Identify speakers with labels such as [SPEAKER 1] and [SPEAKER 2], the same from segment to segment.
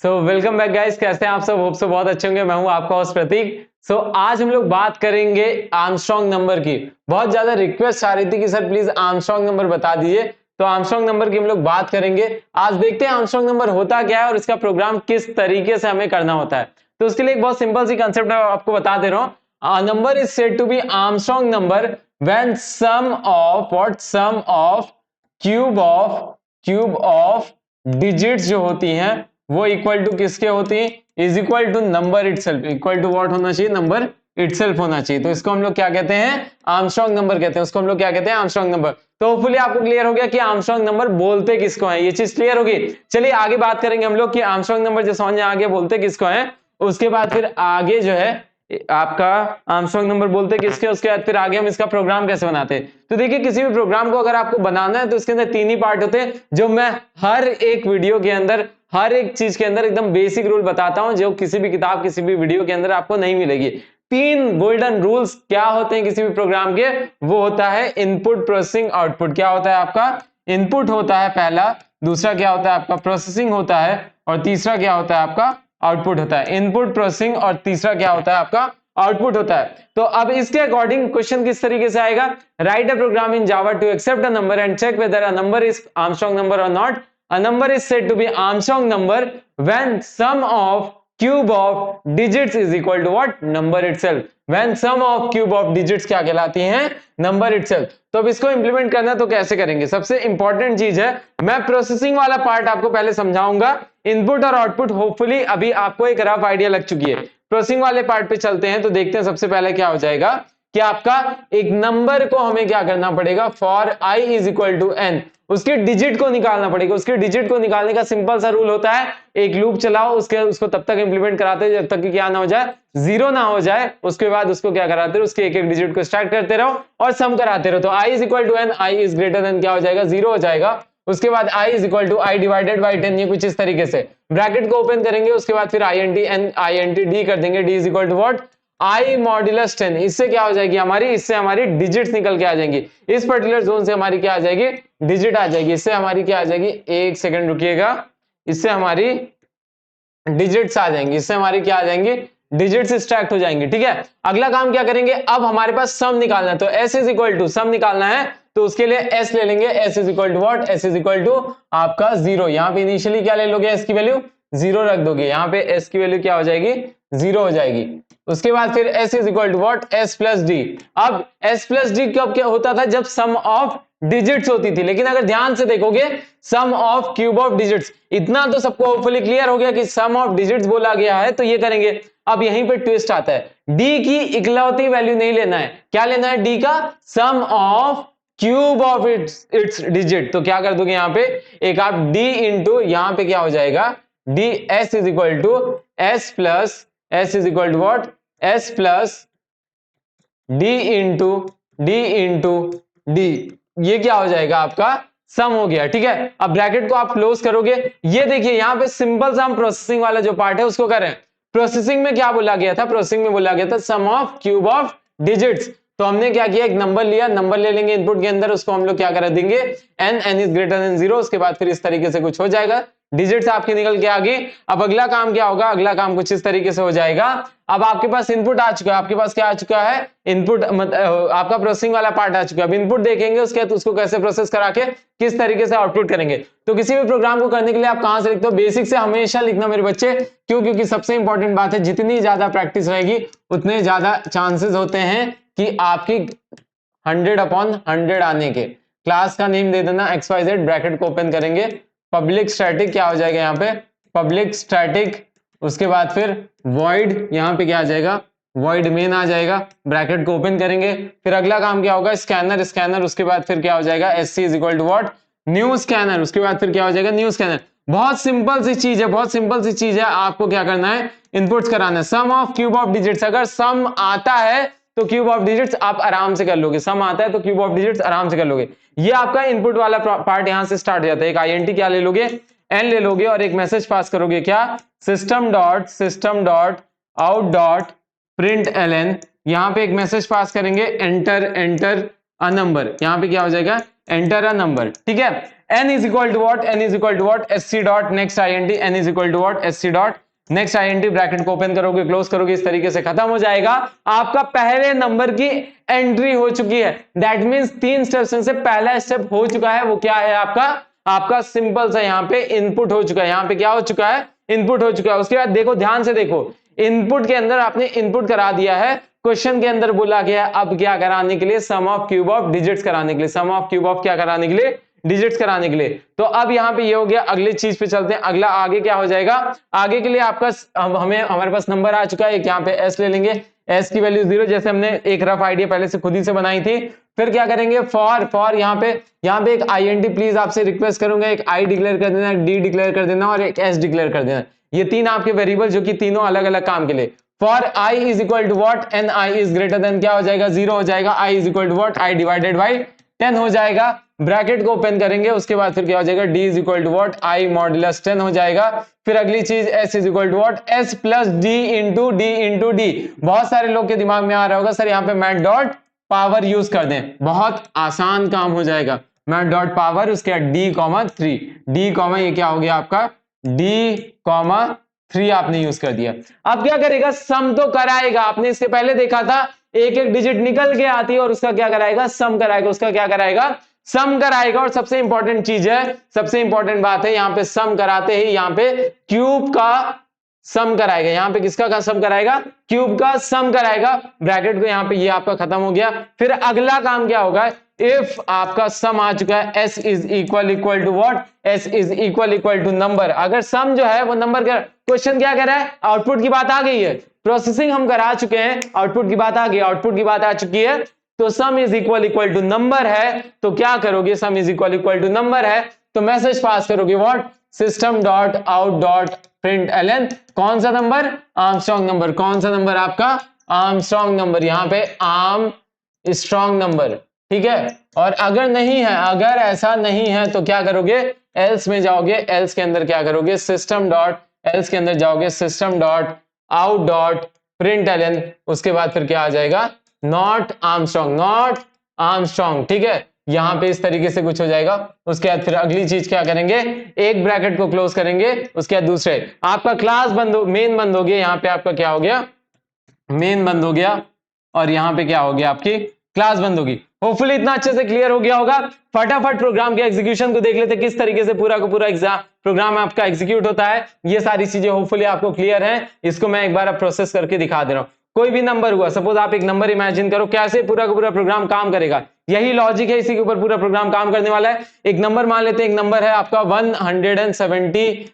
[SPEAKER 1] Welcome back guys, कैसे हैं आप सब? होप सो बहुत अच्छे होंगे। मैं हूं आपका होस्ट प्रतीक। आज हम लोग बात करेंगे आर्मस्ट्रांग नंबर की। बहुत ज्यादा रिक्वेस्ट आ रही थी कि सर प्लीज आर्मस्ट्रांग नंबर बता दीजिए, तो आर्मस्ट्रांग नंबर की हम लोग बात करेंगे। आज देखते हैं आर्मस्ट्रांग नंबर होता क्या है और इसका प्रोग्राम किस तरीके से हमें करना होता है। तो उसके लिए एक बहुत सिंपल सी कंसेप्ट आपको बता दे रहा हूं। Number is said to be Armstrong number when sum of cube of digits जो होती हैं वो इक्वल टू किसके होती है? Is equal to number itself. Equal to what होना चाहिए? नंबर इटसेल्फ होना चाहिए। तो इसको हम लोग क्या कहते हैं? आर्मस्ट्रांग नंबर कहते हैं। उसको हम लोग क्या कहते हैं? Armstrong number. तो होपफुली आपको क्लियर हो गया कि आर्मस्ट्रांग नंबर बोलते किसको है। ये चीज क्लियर होगी। चलिए आगे बात करेंगे हम लोग कि आर्मस्ट्रांग नंबर जो समझ में आगे बोलते किसको है। उसके बाद फिर आगे जो है आपका आर्मस्ट्रांग नंबर बोलते किसके, उसके बाद फिर आगे हम इसका प्रोग्राम कैसे बनाते हैं। तो देखिए, किसी भी प्रोग्राम को अगर आपको बनाना है तो इसके अंदर तीन ही पार्ट होते हैं, जो मैं हर एक वीडियो के अंदर, हर एक चीज के अंदर एकदम बेसिक रूल बताता हूं, जो किसी भी किताब, किसी भी वीडियो के अंदर आपको नहीं मिलेगी। तीन गोल्डन रूल्स क्या होते हैं किसी भी प्रोग्राम के? वो होता है इनपुट, प्रोसेसिंग, आउटपुट। क्या होता है आपका? इनपुट होता है पहला, दूसरा क्या होता है आपका? प्रोसेसिंग होता है, और तीसरा क्या होता है आपका? आउटपुट होता है। इनपुट, प्रोसेसिंग और तीसरा क्या होता है आपका? आउटपुट होता है। तो अब इसके अकॉर्डिंग क्वेश्चन किस तरीके से आएगा? Write a program in Java to accept a number and check whether a number is Armstrong number और not. A number is said to be Armstrong number when sum of cube of digits is equal to what? Number itself. When sum of cube of digits क्या कहलाती हैं? Number itself. तो अब इसको implement करना तो कैसे करेंगे? सबसे इंपॉर्टेंट चीज है, मैं प्रोसेसिंग वाला पार्ट आपको पहले समझाऊंगा। इनपुट और आउटपुट होपफुली अभी आपको एक रफ आइडिया लग चुकी है। प्रोसेसिंग वाले पार्ट पे चलते हैं, तो देखते हैं सबसे पहले क्या हो जाएगा कि आपका एक नंबर को हमें क्या करना पड़ेगा? For i is equal to n, उसके डिजिट को निकालना पड़ेगा। उसके डिजिट को निकालने का सिंपल सा रूल होता है, एक लूप चलाओ, उसको तब तक इंप्लीमेंट कराते जब तक कि क्या ना हो जाए? जीरो ना हो जाए। उसके बाद उसको क्या कराते रहो? उसके एक एक डिजिट को स्टैक करते रहो और सम कराते रहो। तो i is equal to n, i is greater than क्या हो जाएगा? जीरो हो जाएगा। उसके बाद i is equal to i divided by 10, ये कुछ इस तरीके से ब्रैकेट को ओपन करेंगे। उसके बाद फिर int d कर देंगे। d is equal to what? i modulus 10। इससे क्या हो जाएगी हमारी? इससे हमारी डिजिट्स निकल के आ जाएंगी। इस पर्टिकुलर जोन से हमारी क्या आ जाएगी? डिजिट आ जाएगी। इससे हमारी क्या आ जाएगी? एक सेकंड रुकिएगा। इससे हमारी डिजिट्स आ जाएंगी। इससे हमारी क्या आ जाएंगी? डिजिट्स एक्सट्रैक्ट हो जाएंगी। ठीक है, अगला काम क्या करेंगे? अब हमारे पास सम निकालना है, तो s is equal to sum निकालना है, तो उसके लिए s ले लेंगे। s is equal to what? s is equal to आपका जीरो। यहाँ पे इनिशियली क्या ले लोगे? s की वैल्यू जीरो रख दोगे। यहाँ पे s की वैल्यू क्या हो जाएगी? जीरो हो जाएगी। उसके बाद फिर s is equal to what? s plus d. अब s प्लस डी कब क्या होता था? जब सम ऑफ डिजिट्स होती थी। लेकिन अगर ध्यान से देखोगे, सम ऑफ क्यूब ऑफ डिजिट्स, इतना तो सबको होपफुली क्लियर हो गया कि सम ऑफ डिजिट्स बोला गया है, तो ये करेंगे। अब यहीं पे ट्विस्ट आता है, d की इकलौती वैल्यू नहीं लेना है। क्या लेना है? d का sum of cube of its digit. तो क्या कर दोगे यहाँ पे? एक आप d इंटू, यहाँ पे क्या हो जाएगा? d s is equal to s plus s is equal to what? s plus d into d। ये क्या हो जाएगा? आपका सम हो गया। ठीक है, अब ब्रैकेट को आप क्लोज करोगे। ये देखिए, यहां पे सिंपल सा हम प्रोसेसिंग वाला जो पार्ट है उसको करें। प्रोसेसिंग में क्या बोला गया था? प्रोसेसिंग में बोला गया था सम ऑफ क्यूब ऑफ डिजिट्स। तो हमने क्या किया? एक नंबर लिया, नंबर ले लेंगे इनपुट के अंदर, उसको हम लोग क्या कर देंगे? n is greater than zero. उसके बाद फिर इस तरीके से कुछ हो जाएगा, डिजिट्स आपके निकल के आ गई। अब अगला काम क्या होगा? अगला काम कुछ इस तरीके से हो जाएगा। अब आपके पास इनपुट आ चुका है, आपके पास क्या आ चुका है? इनपुट, आपका प्रोसेसिंग वाला पार्ट आ चुका है। अब इनपुट देखेंगे, उसके बाद उसको कैसे प्रोसेस करा के किस तरीके से आउटपुट करेंगे। तो किसी भी प्रोग्राम को करने के लिए आप कहां से लिखते हो? बेसिक से हमेशा लिखना मेरे बच्चे। क्यों? क्योंकि सबसे इंपॉर्टेंट बात है, जितनी ज्यादा प्रैक्टिस रहेगी उतने ज्यादा चांसेस होते हैं कि आपकी 100/100 आने के। क्लास का नेम दे देना XYZ, ब्रैकेट को ओपन करेंगे, पब्लिक स्टैटिक क्या हो जाएगा यहाँ पे? Public static. उसके बाद फिर वॉइड, यहाँ पे क्या आ जाएगा? वॉइड मेन आ जाएगा। ब्रैकेट को ओपन करेंगे। फिर अगला काम क्या होगा? स्कैनर। उसके बाद फिर क्या हो जाएगा? SC is equal to what? New scanner. उसके बाद फिर क्या हो जाएगा? New scanner. बहुत सिंपल सी चीज है, बहुत सिंपल सी चीज है। आपको क्या करना है? इनपुट्स कराना है। सम ऑफ क्यूब ऑफ डिजिट्स, अगर सम आता है तो क्यूब ऑफ डिजिट्स आप आराम से कर लोगे। सम आता है तो क्यूब ऑफ डिजिट्स आराम से कर लोगे। ये आपका इनपुट वाला पार्ट यहां से स्टार्ट हो जाता है। एक INT क्या ले लोगे? n ले लोगे, और एक मैसेज पास करोगे। क्या? System dot out dot print ln। यहां पे एक मैसेज पास करेंगे, एंटर अ नंबर। यहां पे क्या हो जाएगा? Enter a number. ठीक है, n is equal to what, n is equal to what, sc dot next int, n is equal to what, sc dot next int, bracket को open करोगे close करोगे, इस तरीके से खत्म हो जाएगा। आपका पहले नंबर की एंट्री हो चुकी है। दैट मींस 3 स्टेप्स में से पहला स्टेप हो चुका है, वो क्या है आपका सिंपल सा यहाँ पे इनपुट हो चुका है। यहाँ पे क्या हो चुका है, इनपुट हो चुका है। उसके बाद देखो ध्यान से देखो, इनपुट के अंदर आपने इनपुट करा दिया है, क्वेश्चन के अंदर बोला गया अब क्या कराने के लिए, सम ऑफ क्यूब ऑफ डिजिट्स कराने के लिए, सम ऑफ क्यूब ऑफ क्या कराने के लिए, डिजिट्स कराने के लिए। तो अब यहाँ पे ये हो गया, अगली चीज पे चलते हैं। अगला आगे क्या हो जाएगा, आगे के लिए आपका हमारे पास नंबर आ चुका है, एक यहाँ पे s ले लेंगे, s की वैल्यू 0, जैसे हमने एक रफ आइडिया पहले से खुद ही से बनाई थी। फिर क्या करेंगे, फॉर यहाँ पे एक int प्लीज आपसे रिक्वेस्ट करूंगा, एक i डिक्लेयर कर देना, एक d डिक्लेयर कर देना और एक s डिक्लेयर कर देना। ये 3 आपके वेरिएबल जो कि तीनों अलग अलग काम के लिए। For i is equal to what, n i is greater than क्या हो जाएगा, 0 हो जाएगा। i is equal to what, i divided by 10 हो जाएगा। ब्रैकेट को ओपन करेंगे, उसके बाद फिर क्या हो जाएगा, d is equal to what, i modulus 10 हो जाएगा। फिर अगली चीज s is equal to what, s plus d into d। बहुत सारे लोग के दिमाग में आ रहा होगा सर यहाँ पे मैथ डॉट पावर यूज कर दें, बहुत आसान काम हो जाएगा। मैथ डॉट पावर, उसके बाद d, 3 d, ये क्या हो गया आपका d, 3 आपने यूज कर दिया। अब क्या करेगा, सम तो कराएगा, आपने इसके पहले देखा था एक एक डिजिट निकल के आती है और उसका क्या कराएगा, सम कराएगा, उसका क्या कराएगा, सम कराएगा। और सबसे इंपॉर्टेंट चीज है, सबसे इंपॉर्टेंट बात है, यहाँ पे सम कराते ही यहाँ पे क्यूब का सम कराएगा। यहाँ पे किसका का सम कराएगा, क्यूब का सम कराएगा। ब्रैकेट को यहाँ पे ये आपका खत्म हो गया। फिर अगला काम क्या होगा, इफ आपका सम आ चुका है, s is equal to what, s is equal to number. अगर सम जो है वो नंबर का, क्वेश्चन क्या कर रहा है, आउटपुट की बात आ गई है, प्रोसेसिंग हम करा चुके हैं, आउटपुट की बात आ गई, आउटपुट की बात आ चुकी है। तो sum is equal to number है, तो क्या करोगे, sum is equal to number है तो मैसेज पास करोगे what, system dot out dot println, कौन सा नंबर, आर्मस्ट्रांग नंबर। कौन सा नंबर आपका, आर्मस्ट्रांग नंबर, यहाँ पे आर्म स्ट्रॉन्ग नंबर, ठीक है। और अगर नहीं है, अगर ऐसा नहीं है तो क्या करोगे, एल्स में जाओगे, एल्स के अंदर क्या करोगे, सिस्टम डॉट, एल्स के अंदर जाओगे system dot out dot println, उसके बाद फिर क्या आ जाएगा, नॉट आर्मस्ट्रॉन्ग, ठीक है। यहां पे इस तरीके से कुछ हो जाएगा। उसके बाद फिर अगली चीज क्या करेंगे, एक ब्रैकेट को क्लोज करेंगे, उसके बाद दूसरे, आपका क्लास बंद हो, मेन बंद हो गया। यहाँ पे आपका क्या हो गया, मेन बंद हो गया, और यहाँ पे क्या हो गया, आपकी क्लास बंद होगी। होपफुली इतना अच्छे से क्लियर हो गया होगा। फटाफट प्रोग्राम के एग्जीक्यूशन को देख लेते, किस तरीके से पूरा का पूरा एग्जाम प्रोग्राम आपका एग्जीक्यूट होता है। ये सारी चीजें होपफुली आपको क्लियर है। इसको मैं एक बार अब प्रोसेस करके दिखा दे रहा हूं। कोई भी नंबर हुआ, सपोज आप एक नंबर इमेजिन करो, कैसे पूरा का पूरा प्रोग्राम काम करेगा, यही लॉजिक है, इसी के ऊपर पूरा प्रोग्राम काम करने वाला है। एक नंबर मान लेते हैं, एक नंबर है आपका 170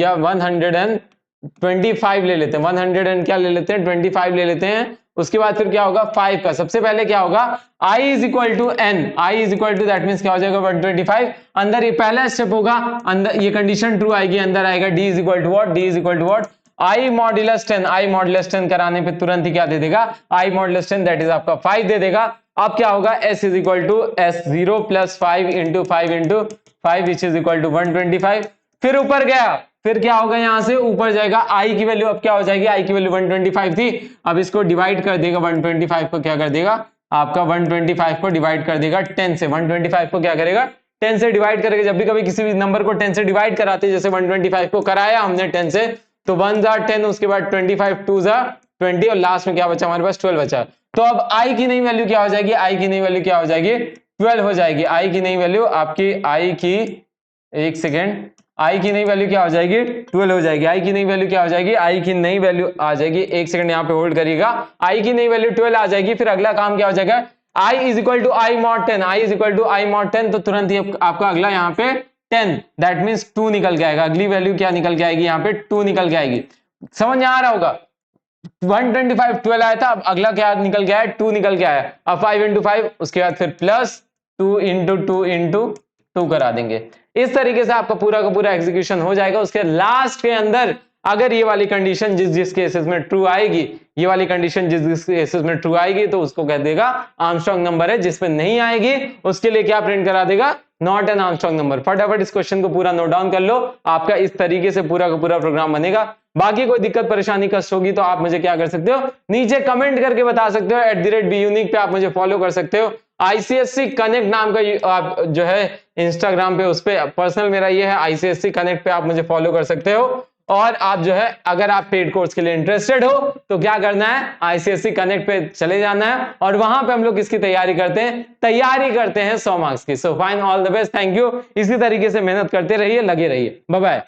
[SPEAKER 1] या 125 ले लेते हैं, 100 एंड क्या ले लेते हैं, 25 ले लेते हैं। उसके बाद फिर क्या होगा, 5 का सबसे पहले क्या होगा, i is equal to n, i is equal to that means क्या हो जाएगा 125। अंदर ये पहला स्टेप होगा, अंदर ये कंडीशन ट्रू आएगी, अंदर आएगा d is equal to what, d is equal to what, i modulus 10, i modulus 10 कराने पे तुरंत ही क्या दे देगा, i मॉड्यूलस 10 दैट इज आपका 5 दे देगा। अब क्या होगा, s is equal to s0 plus 5 into 5 which is equal to 125। फिर ऊपर गया, फिर क्या होगा, यहां से ऊपर जाएगा, i की वैल्यू अब क्या हो जाएगी, i की वैल्यू 125 थी, अब इसको डिवाइड कर देगा, 125 को क्या कर देगा, आपका 125 को डिवाइड कर देगा 10 से, 125 को क्या करेगा, 10 से डिवाइड करेगा। जब भी कभी किसी भी नंबर को 10 से डिवाइड कराते, जैसे 125 को कराया हमने 10 से, तो 1 जार 10, उसके बाद 25, 2 जार 20, और लास्ट में क्या बचा हमारे पास, 12 बचा। तो अब i की नई वैल्यू क्या हो जाएगी, i की नई वैल्यू क्या हो जाएगी, 12 हो जाएगी। i की नई वैल्यू आपकी, i की, एक सेकेंड, i की नई वैल्यू क्या हो जाएगी, 12 हो जाएगी। i की नई वैल्यू क्या हो जाएगी, i की नई वैल्यू आ जाएगी, एक सेकंड यहाँ पे होल्ड करिएगा, i की नई वैल्यू 12 आ जाएगी। फिर अगला काम क्या हो जाएगा, i is equal to i mod 10, i is equal to i mod 10, तो तुरंत ही आपका अगला यहाँ पे 10, दैट मींस 2 निकल के आएगा। अगली वैल्यू क्या निकल के आएगी, यहाँ पे 2 निकल के आएगी। समझ में आ रहा होगा, 125 12 आया था, अब अगला क्या निकल के आया, 2 निकल के आया। अब 5 इंटू 5, उसके बाद फिर प्लस 2 इंटू 2 इंटू 2 करा देंगे। इस तरीके से आपका पूरा का पूरा एग्जीक्यूशन हो जाएगा। उसके लास्ट के अंदर अगर ये वाली कंडीशन जिस केसेस में ट्रू आएगी, ये वाली कंडीशन जिस केसेस में ट्रू आएगी, तो उसको कह देगा आर्मस्ट्रांग नंबर है। जिसमें नहीं आएगी उसके लिए क्या प्रिंट करा देगा, नॉट एन आर्मस्ट्रांग नंबर। फटाफट इस क्वेश्चन को पूरा नोट डाउन कर लो, आपका इस तरीके से पूरा का पूरा प्रोग्राम बनेगा। बाकी कोई दिक्कत परेशानी कष्ट होगी तो आप मुझे क्या कर सकते हो, नीचे कमेंट करके बता सकते हो। @bunique पे आप मुझे फॉलो कर सकते हो। आईसीएससी कनेक्ट नाम का आप जो है इंस्टाग्राम पे, उस पे पर्सनल मेरा ये है आईसीएससी कनेक्ट पे, आप मुझे फॉलो कर सकते हो। और आप जो है अगर आप पेड कोर्स के लिए इंटरेस्टेड हो तो क्या करना है, आईसीएससी कनेक्ट पे चले जाना है और वहां पे हम लोग किसकी तैयारी करते हैं 100 मार्क्स की। So fine, all the best, thank you. इसी तरीके से मेहनत करते रहिए, लगे रहिए, बाय बाय।